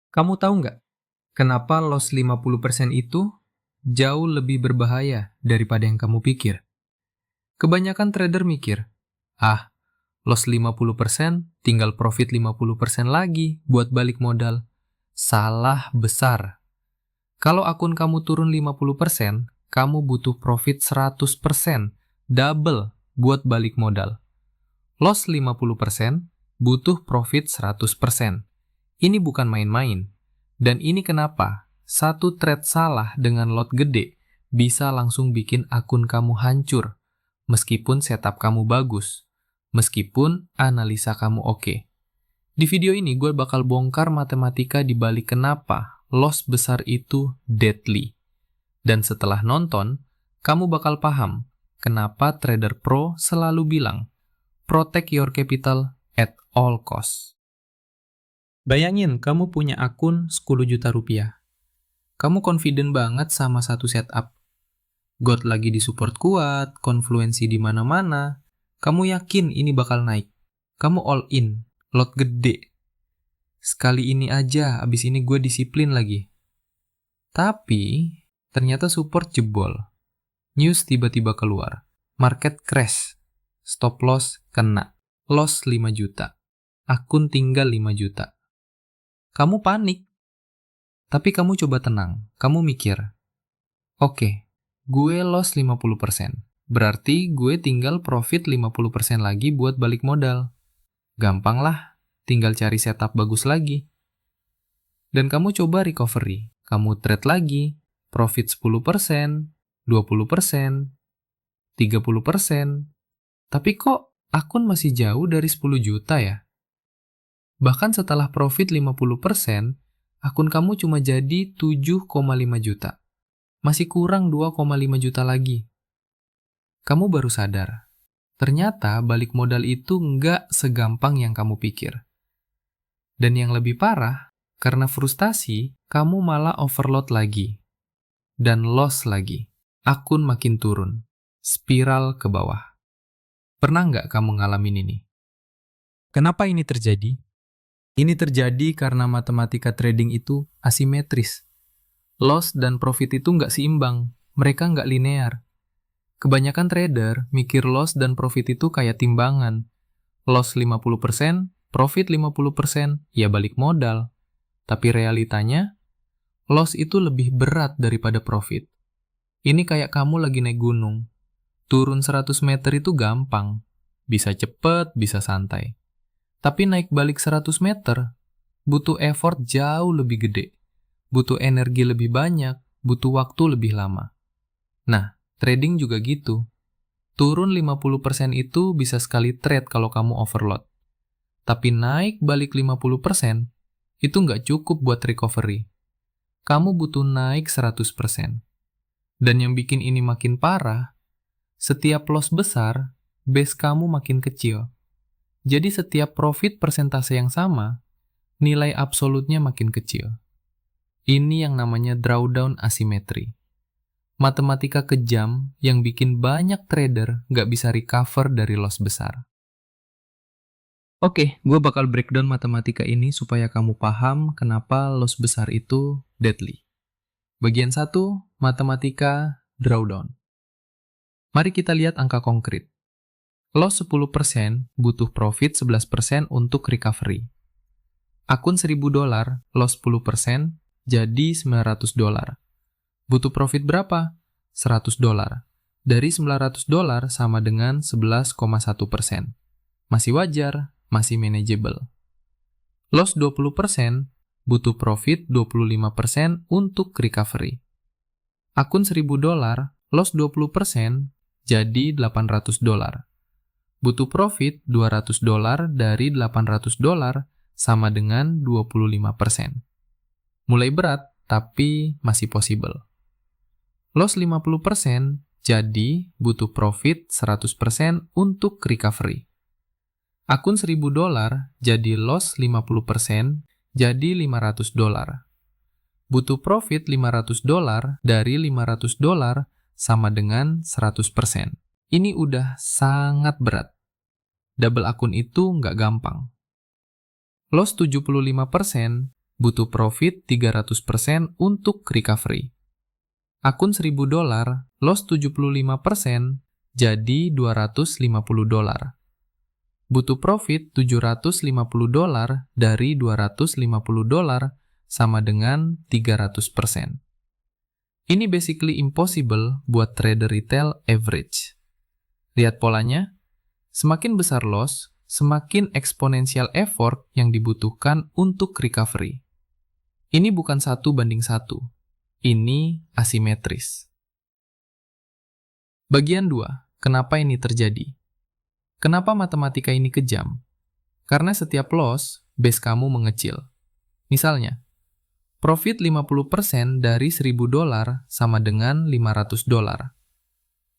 Kamu tahu nggak, kenapa loss 50% itu jauh lebih berbahaya daripada yang kamu pikir? Kebanyakan trader mikir, loss 50%, tinggal profit 50% lagi buat balik modal. Salah besar. Kalau akun kamu turun 50%, kamu butuh profit 100%, double buat balik modal. Loss 50%, butuh profit 100%. Ini bukan main-main. Dan ini kenapa satu trade salah dengan lot gede bisa langsung bikin akun kamu hancur, meskipun setup kamu bagus, meskipun analisa kamu oke. Di video ini gue bakal bongkar matematika di balik kenapa loss besar itu deadly. Dan setelah nonton, kamu bakal paham kenapa trader pro selalu bilang, protect your capital at all cost. Bayangin, kamu punya akun 10 juta rupiah. Kamu confident banget sama satu setup. God lagi di support kuat, konfluensi di mana-mana. Kamu yakin ini bakal naik. Kamu all in, lot gede. Sekali ini aja, abis ini gue disiplin lagi. Tapi, ternyata support jebol. News tiba-tiba keluar. Market crash. Stop loss kena. Loss 5 juta. Akun tinggal 5 juta. Kamu panik. Tapi kamu coba tenang. Kamu mikir, oke, gue loss 50%. Berarti gue tinggal profit 50% lagi buat balik modal. Gampang lah, tinggal cari setup bagus lagi. Dan kamu coba recovery. Kamu trade lagi, profit 10%, 20%, 30%. Tapi kok akun masih jauh dari 10 juta ya? Bahkan setelah profit 50%, akun kamu cuma jadi 7,5 juta. Masih kurang 2,5 juta lagi. Kamu baru sadar, ternyata balik modal itu nggak segampang yang kamu pikir. Dan yang lebih parah, karena frustasi, kamu malah overload lagi. Dan loss lagi. Akun makin turun. Spiral ke bawah. Pernah nggak kamu ngalamin ini? Kenapa ini terjadi? Ini terjadi karena matematika trading itu asimetris. Loss dan profit itu nggak seimbang, mereka nggak linear. Kebanyakan trader mikir loss dan profit itu kayak timbangan. Loss 50%, profit 50%, ya balik modal. Tapi realitanya, loss itu lebih berat daripada profit. Ini kayak kamu lagi naik gunung. Turun 100 meter itu gampang. Bisa cepet, bisa santai. Tapi naik balik 100 meter, butuh effort jauh lebih gede. Butuh energi lebih banyak, butuh waktu lebih lama. Nah, trading juga gitu. Turun 50% itu bisa sekali trade kalau kamu overload. Tapi naik balik 50%, itu nggak cukup buat recovery. Kamu butuh naik 100%. Dan yang bikin ini makin parah, setiap loss besar, base kamu makin kecil. Jadi setiap profit persentase yang sama, nilai absolutnya makin kecil. Ini yang namanya drawdown asimetri. Matematika kejam yang bikin banyak trader nggak bisa recover dari loss besar. Oke, gue bakal breakdown matematika ini supaya kamu paham kenapa loss besar itu deadly. Bagian 1, matematika drawdown. Mari kita lihat angka konkret. Loss 10%, butuh profit 11% untuk recovery. Akun $1.000, loss 10%, jadi $900. Butuh profit berapa? $100. Dari $900 sama dengan 11,1%. Masih wajar, masih manageable. Loss 20%, butuh profit 25% untuk recovery. Akun $1.000, loss 20%, jadi $800. Butuh profit $200 dari $800 sama dengan 25%. Mulai berat, tapi masih possible. Loss 50%, jadi butuh profit 100% untuk recovery. Akun $1.000 jadi loss 50%, jadi $500. Butuh profit $500 dari $500 sama dengan 100%. Ini udah sangat berat. Double akun itu nggak gampang. Loss 75%, butuh profit 300% untuk recovery. Akun $1.000, loss 75%, jadi $250. Butuh profit $750 dari $250 sama dengan 300%. Ini basically impossible buat trader retail average. Lihat polanya, semakin besar loss, semakin eksponensial effort yang dibutuhkan untuk recovery. Ini bukan 1:1, ini asimetris. Bagian 2, kenapa ini terjadi? Kenapa matematika ini kejam? Karena setiap loss, base kamu mengecil. Misalnya, profit 50% dari $1.000 sama dengan $500.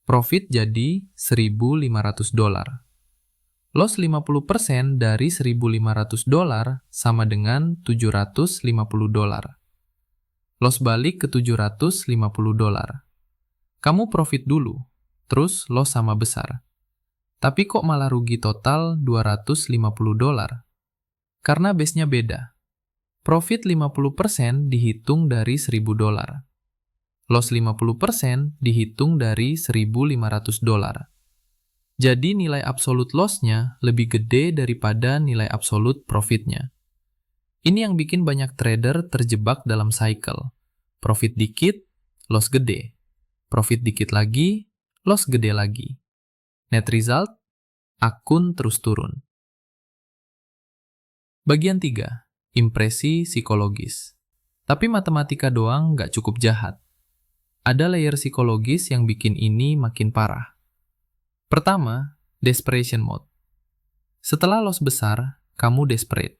Profit jadi $1.500. Loss 50% dari $1.500 sama dengan $750. Loss balik ke $750. Kamu profit dulu, terus loss sama besar. Tapi kok malah rugi total $250? Karena base-nya beda. Profit 50% dihitung dari $1.000. Loss 50% dihitung dari $1.500. Jadi nilai absolut loss-nya lebih gede daripada nilai absolut profit-nya. Ini yang bikin banyak trader terjebak dalam cycle. Profit dikit, loss gede. Profit dikit lagi, loss gede lagi. Net result, akun terus turun. Bagian 3. Impresi psikologis. Tapi matematika doang nggak cukup jahat. Ada layer psikologis yang bikin ini makin parah. Pertama, desperation mode. Setelah loss besar, kamu desperate.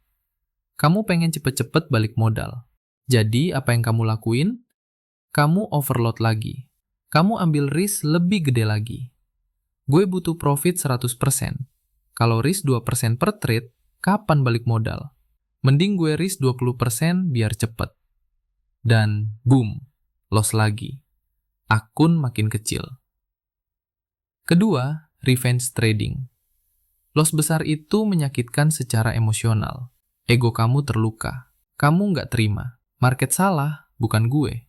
Kamu pengen cepet-cepet balik modal. Jadi, apa yang kamu lakuin? Kamu overload lagi. Kamu ambil risk lebih gede lagi. Gue butuh profit 100%. Kalau risk 2% per trade, kapan balik modal? Mending gue risk 20% biar cepet. Dan boom, loss lagi. Akun makin kecil. Kedua, revenge trading. Loss besar itu menyakitkan secara emosional. Ego kamu terluka. Kamu nggak terima. Market salah, bukan gue.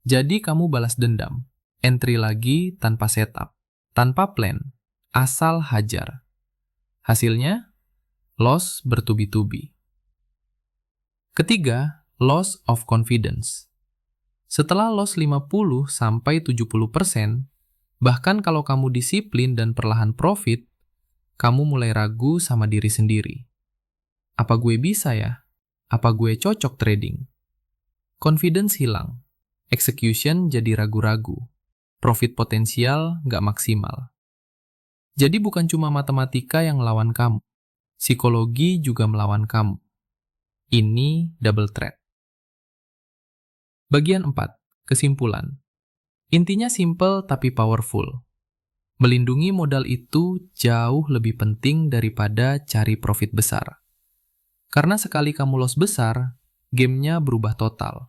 Jadi kamu balas dendam. Entry lagi tanpa setup. Tanpa plan. Asal hajar. Hasilnya, loss bertubi-tubi. Ketiga, loss of confidence. Setelah loss 50-70%, bahkan kalau kamu disiplin dan perlahan profit, kamu mulai ragu sama diri sendiri. Apa gue bisa ya? Apa gue cocok trading? Confidence hilang. Execution jadi ragu-ragu. Profit potensial nggak maksimal. Jadi bukan cuma matematika yang melawan kamu. Psikologi juga melawan kamu. Ini double threat. Bagian 4. Kesimpulan. Intinya simple tapi powerful. Melindungi modal itu jauh lebih penting daripada cari profit besar. Karena sekali kamu loss besar, gamenya berubah total.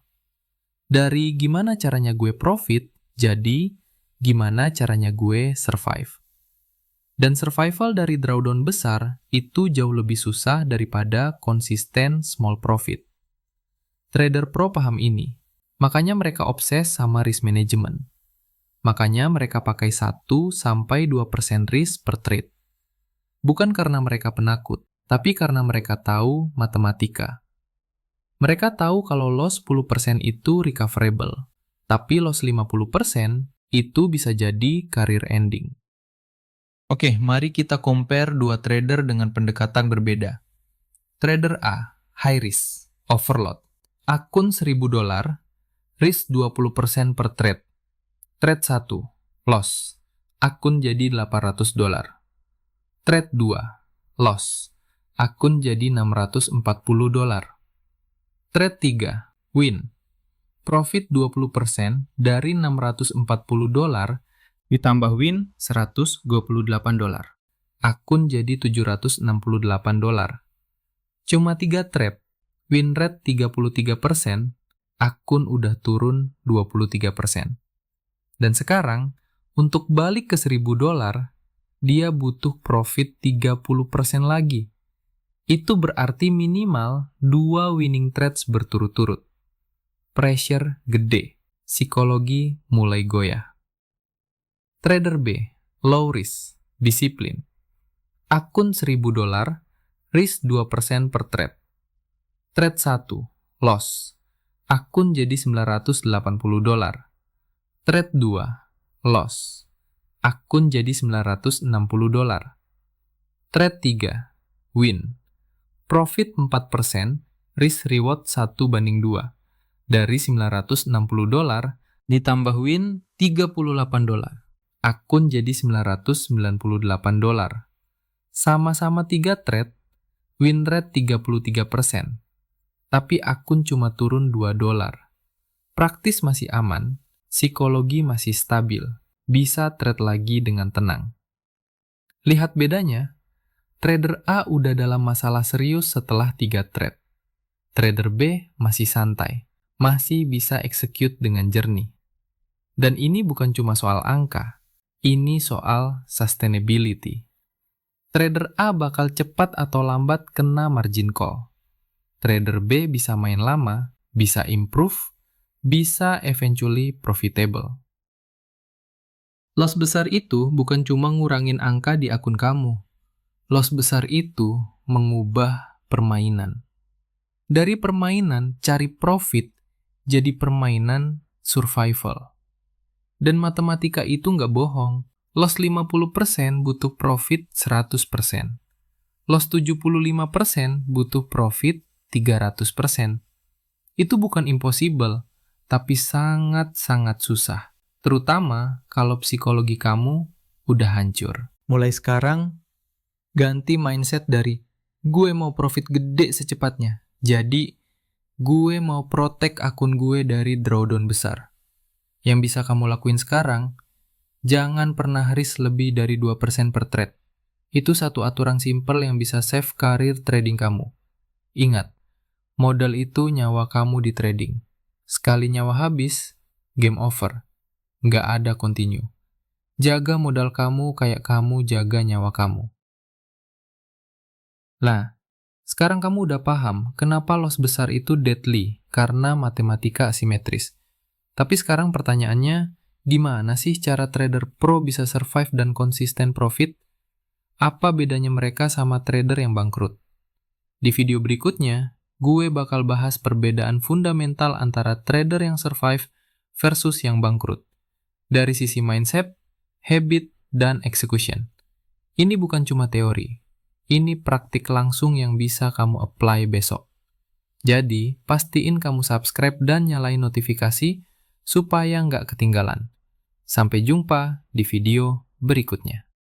Dari gimana caranya gue profit, jadi gimana caranya gue survive. Dan survival dari drawdown besar itu jauh lebih susah daripada konsisten small profit. Trader pro paham ini, makanya mereka obses sama risk management. Makanya mereka pakai 1-2% risk per trade. Bukan karena mereka penakut, tapi karena mereka tahu matematika. Mereka tahu kalau loss 10% itu recoverable, tapi loss 50% itu bisa jadi career ending. Oke, mari kita compare dua trader dengan pendekatan berbeda. Trader A, high risk, overload. Akun $1.000, risk 20% per trade. Trade 1, loss. Akun jadi $800. Trade 2, loss. Akun jadi $640. Trade 3, win. Profit 20% dari $640 ditambah win $128. Akun jadi $768. Cuma 3 trade, win rate 33%, akun udah turun 23%. Dan sekarang, untuk balik ke $1.000, dia butuh profit 30% lagi. Itu berarti minimal 2 winning trades berturut-turut. Pressure gede, psikologi mulai goyah. Trader B, low risk, disiplin. Akun $1.000, risk 2% per trade. Trade 1, loss. Akun jadi $980. Trade 2, loss. Akun jadi $960. Trade 3, win. Profit 4%, risk reward 1:2. Dari $960 ditambah win $38. Akun jadi $998. Sama-sama 3 trade, win rate 33%. Tapi akun cuma turun $2. Praktis masih aman, psikologi masih stabil. Bisa trade lagi dengan tenang. Lihat bedanya, trader A udah dalam masalah serius setelah 3 trade. Trader B masih santai, masih bisa execute dengan jernih. Dan ini bukan cuma soal angka, ini soal sustainability. Trader A bakal cepat atau lambat kena margin call. Trader B bisa main lama, bisa improve, bisa eventually profitable. Loss besar itu bukan cuma ngurangin angka di akun kamu. Loss besar itu mengubah permainan. Dari permainan cari profit, jadi permainan survival. Dan matematika itu nggak bohong. Loss 50% butuh profit 100%. Loss 75% butuh profit 300%. Itu bukan impossible, tapi sangat-sangat susah. Terutama kalau psikologi kamu udah hancur. Mulai sekarang, ganti mindset dari gue mau profit gede secepatnya. Jadi, gue mau protect akun gue dari drawdown besar. Yang bisa kamu lakuin sekarang, jangan pernah risk lebih dari 2% per trade. Itu satu aturan simple yang bisa save karir trading kamu. Ingat, modal itu nyawa kamu di trading. Sekali nyawa habis, game over. Nggak ada continue. Jaga modal kamu kayak kamu jaga nyawa kamu. Nah, sekarang kamu udah paham kenapa loss besar itu deadly karena matematika asimetris. Tapi sekarang pertanyaannya, gimana sih cara trader pro bisa survive dan konsisten profit? Apa bedanya mereka sama trader yang bangkrut? Di video berikutnya, gue bakal bahas perbedaan fundamental antara trader yang survive versus yang bangkrut. Dari sisi mindset, habit, dan execution. Ini bukan cuma teori. Ini praktik langsung yang bisa kamu apply besok. Jadi, pastiin kamu subscribe dan nyalain notifikasi supaya nggak ketinggalan. Sampai jumpa di video berikutnya.